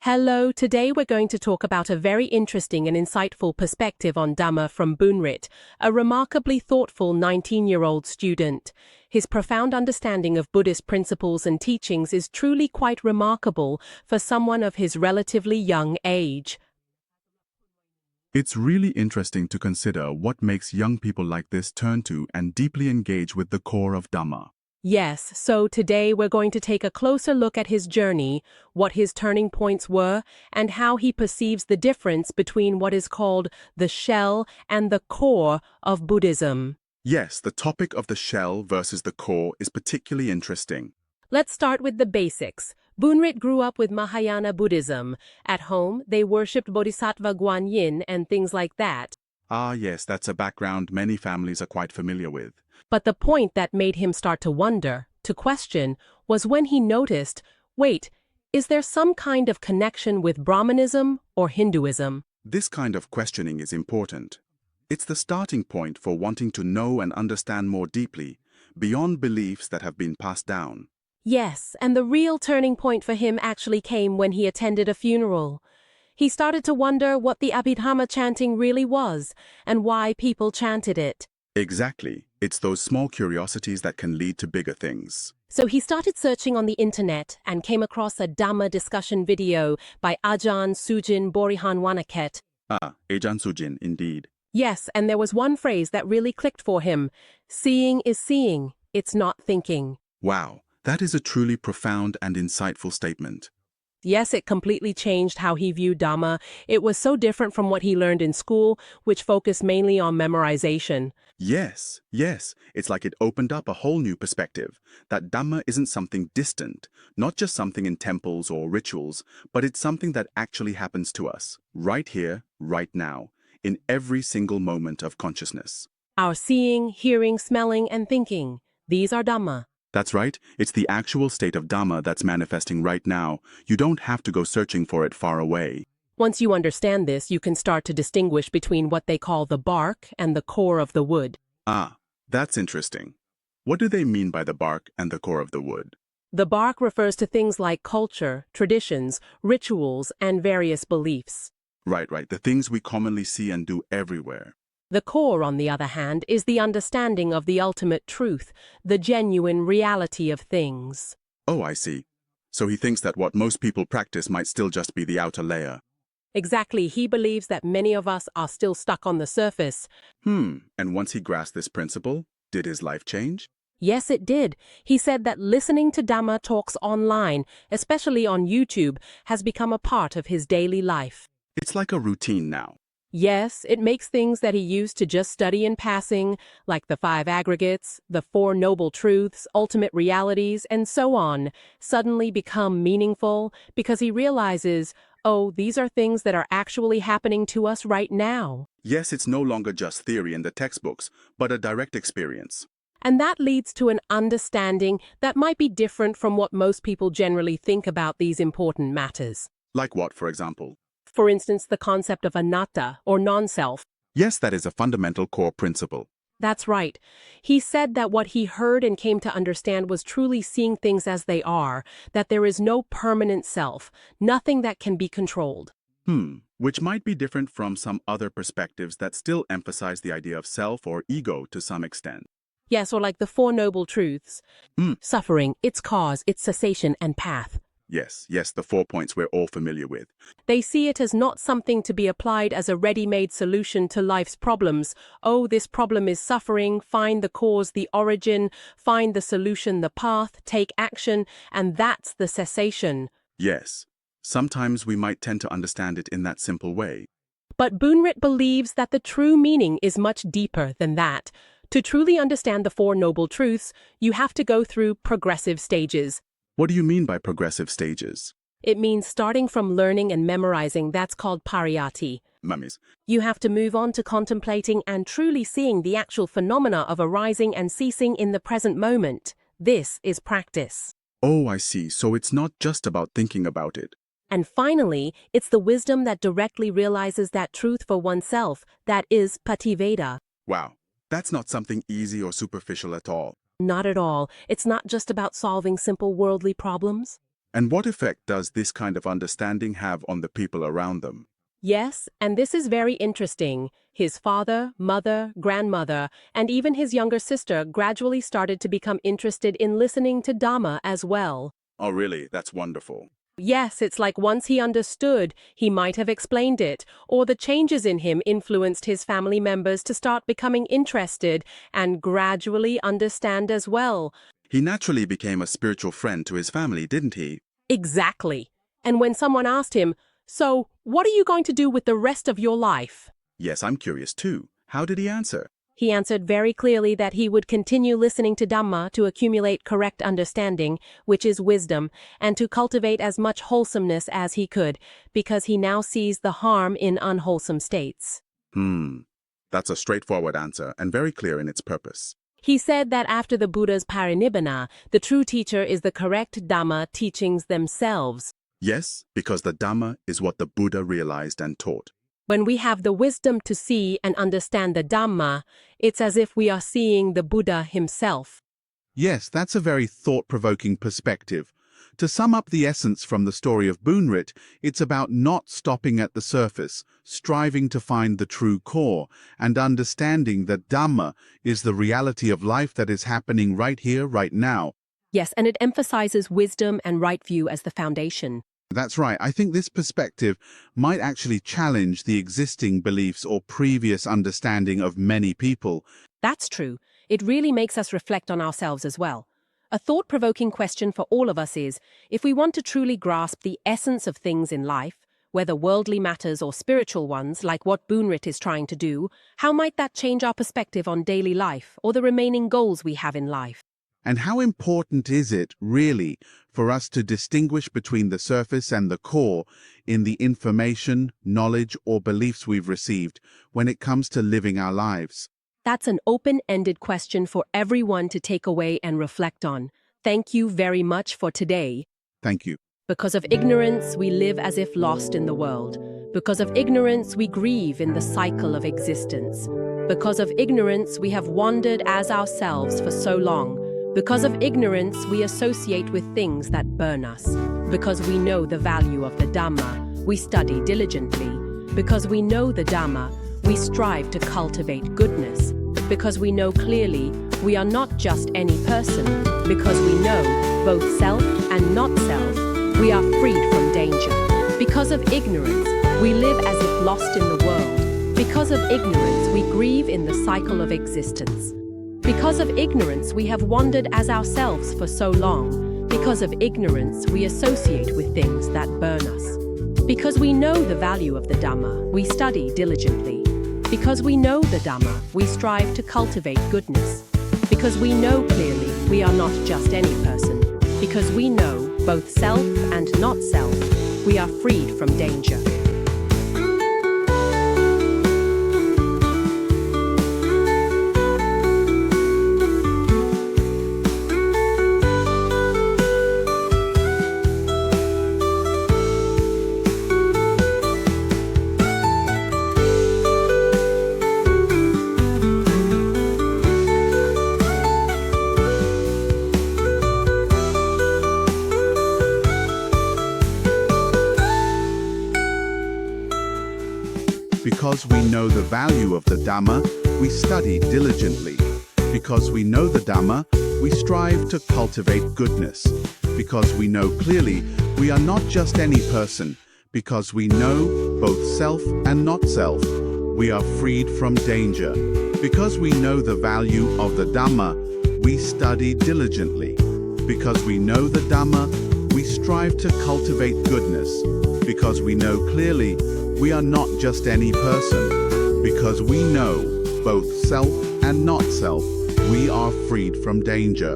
Hello, today we're going to talk about a very interesting and insightful perspective on Dhamma from Boonyarit, a remarkably thoughtful 19-year-old student. His profound understanding of Buddhist principles and teachings is truly quite remarkable for someone of his relatively young age. It's really interesting to consider what makes young people like this turn to and deeply engage with the core of Dhamma. Yes, so today we're going to take a closer look at his journey, what his turning points were, and how he perceives the difference between what is called the shell and the core of Buddhism. Yes, the topic of the shell versus the core is particularly interesting. Let's start with the basics. Boonyarit grew up with Mahayana Buddhism. At home, they worshipped Bodhisattva Guanyin and things like that. Ah, yes, that's a background many families are quite familiar with. But the point that made him start to wonder, to question, was when he noticed, wait, is there some kind of connection with Brahmanism or Hinduism? This kind of questioning is important. It's the starting point for wanting to know and understand more deeply, beyond beliefs that have been passed down. Yes, and the real turning point for him actually came when he attended a funeral. He started to wonder what the Abhidhamma chanting really was, and why people chanted it. Exactly. It's those small curiosities that can lead to bigger things. So he started searching on the internet and came across a Dhamma discussion video by Ajahn Sujin Borihanwanaket. Ajahn Sujin, indeed. Yes, and there was one phrase that really clicked for him. Seeing is seeing, it's not thinking. Wow, that is a truly profound and insightful statement. Yes, it completely changed how he viewed Dhamma. It was so different from what he learned in school, which focused mainly on memorization. Yes, it's like it opened up a whole new perspective, that Dhamma isn't something distant, not just something in temples or rituals, but it's something that actually happens to us, right here, right now, in every single moment of consciousness. Our seeing, hearing, smelling, and thinking, these are Dhamma. That's right, it's the actual state of Dhamma that's manifesting right now. You don't have to go searching for it far away. Once you understand this, you can start to distinguish between what they call the bark and the core of the wood. That's interesting. What do they mean by the bark and the core of the wood? The bark refers to things like culture, traditions, rituals, and various beliefs. Right, the things we commonly see and do everywhere. The core, on the other hand, is the understanding of the ultimate truth, the genuine reality of things. Oh, I see. So he thinks that what most people practice might still just be the outer layer. Exactly, he believes that many of us are still stuck on the surface. And once he grasped this principle, did his life change? Yes, it did. He said that listening to Dhamma talks online, especially on YouTube, has become a part of his daily life. It's like a routine now. Yes, it makes things that he used to just study in passing, like the 5 aggregates, the 4 noble truths, ultimate realities, and so on, suddenly become meaningful because he realizes, oh, these are things that are actually happening to us right now. Yes, it's no longer just theory in the textbooks, but a direct experience. And that leads to an understanding that might be different from what most people generally think about these important matters. Like what, for example? For instance, the concept of anatta, or non-self. Yes, that is a fundamental core principle. That's right. He said that what he heard and came to understand was truly seeing things as they are, that there is no permanent self, nothing that can be controlled. Which might be different from some other perspectives that still emphasize the idea of self or ego to some extent. Yes, or like the 4 noble truths. Suffering, its cause, its cessation, and path. Yes, the 4 points we're all familiar with. They see it as not something to be applied as a ready-made solution to life's problems. Oh, this problem is suffering, find the cause, the origin, find the solution, the path, take action, and that's the cessation. Yes, sometimes we might tend to understand it in that simple way. But Boonyarit believes that the true meaning is much deeper than that. To truly understand the 4 noble truths, you have to go through progressive stages. What do you mean by progressive stages? It means starting from learning and memorizing, that's called pariyati. Mummies. You have to move on to contemplating and truly seeing the actual phenomena of arising and ceasing in the present moment. This is practice. Oh, I see. So it's not just about thinking about it. And finally, it's the wisdom that directly realizes that truth for oneself, that is pativeda. Wow, that's not something easy or superficial at all. Not at all. It's not just about solving simple worldly problems. And what effect does this kind of understanding have on the people around them? Yes, and this is very interesting. His father, mother, grandmother, and even his younger sister gradually started to become interested in listening to Dhamma as well. Oh, really? That's wonderful. Yes, it's like once he understood, he might have explained it, or the changes in him influenced his family members to start becoming interested and gradually understand as well. He naturally became a spiritual friend to his family, didn't he? Exactly. And when someone asked him, "So, what are you going to do with the rest of your life?" Yes, I'm curious too. How did he answer? He answered very clearly that he would continue listening to Dhamma to accumulate correct understanding, which is wisdom, and to cultivate as much wholesomeness as he could, because he now sees the harm in unwholesome states. That's a straightforward answer and very clear in its purpose. He said that after the Buddha's parinibbana, the true teacher is the correct Dhamma teachings themselves. Yes, because the Dhamma is what the Buddha realized and taught. When we have the wisdom to see and understand the Dhamma, it's as if we are seeing the Buddha himself. Yes, that's a very thought-provoking perspective. To sum up the essence from the story of Boonyarit, it's about not stopping at the surface, striving to find the true core, and understanding that Dhamma is the reality of life that is happening right here, right now. Yes, and it emphasizes wisdom and right view as the foundation. That's right. I think this perspective might actually challenge the existing beliefs or previous understanding of many people. That's true. It really makes us reflect on ourselves as well. A thought-provoking question for all of us is, if we want to truly grasp the essence of things in life, whether worldly matters or spiritual ones, like what Boonyarit is trying to do, how might that change our perspective on daily life or the remaining goals we have in life? And how important is it, really, for us to distinguish between the surface and the core in the information, knowledge, or beliefs we've received when it comes to living our lives? That's an open-ended question for everyone to take away and reflect on. Thank you very much for today. Thank you. Because of ignorance, we live as if lost in the world. Because of ignorance, we grieve in the cycle of existence. Because of ignorance, we have wandered as ourselves for so long. Because of ignorance, we associate with things that burn us. Because we know the value of the Dhamma, we study diligently. Because we know the Dhamma, we strive to cultivate goodness. Because we know clearly, we are not just any person. Because we know both self and not self, we are freed from danger. Because of ignorance, we live as if lost in the world. Because of ignorance, we grieve in the cycle of existence. Because of ignorance, we have wandered as ourselves for so long. Because of ignorance, we associate with things that burn us. Because we know the value of the Dhamma, we study diligently. Because we know the Dhamma, we strive to cultivate goodness. Because we know clearly, we are not just any person. Because we know both self and not self, we are freed from danger. Because we know the value of the Dhamma, we study diligently. Because we know the Dhamma, we strive to cultivate goodness. Because we know clearly, we are not just any person. Because we know both self and not self, we are freed from danger. Because we know the value of the Dhamma, we study diligently. Because we know the Dhamma, we strive to cultivate goodness. Because we know clearly, we are not just any person. Because we know both self and not self, we are freed from danger.